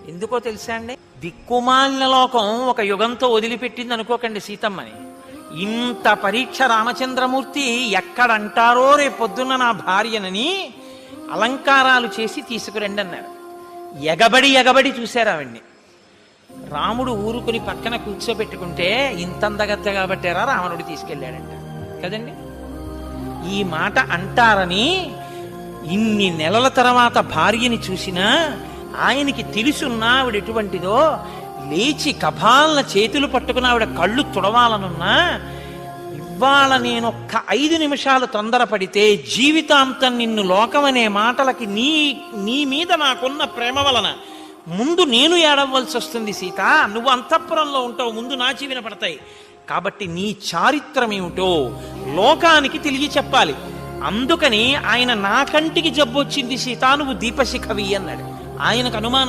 ఎందుకో తెలుసా అండి? దిక్కుమాలిన లోకం ఒక యుగంతో వదిలిపెట్టింది అనుకోకండి సీతమ్మని. ఇంత పరీక్ష రామచంద్రమూర్తి ఎక్కడంటారో రేపొద్దున్న నా భార్యనని అలంకారాలు చేసి తీసుకురండి అన్నారు. ఎగబడి చూశారు ఆవిడ్ని. రాముడు ఊరుకుని పక్కన కూర్చోబెట్టుకుంటే ఇంతందగత్తగా బట్టారా రావణుడు తీసుకెళ్ళాడంట కదండి. ఈ మాట అంటారని ఇన్ని నెలల తర్వాత భార్యని చూసినా ఆయనకి తెలుసున్నా ఆవిడ ఎటువంటిదో, లేచి కపాలన చేతులు పట్టుకుని ఆవిడ కళ్ళు తుడవాలనున్నా, ఇవాళ నేనొక్క 5 నిమిషాలు తొందరపడితే జీవితాంతం నిన్ను లోకమనే మాటలకి నీ మీద నాకున్న ప్రేమ వలన ముందు నేను ఏడవలసి వస్తుంది సీత. నువ్వు అంతఃపురంలో ఉంటావు, ముందు నా చెవిన పడతాయి. కాబట్టి నీ చారిత్రం ఏమిటో లోకానికి తెలియ చెప్పాలి. అందుకని ఆయన నా కంటికి జబ్బొచ్చింది సీత, నువ్వు దీపశిఖవి అన్నాడు. ఆయనకు అనుమానం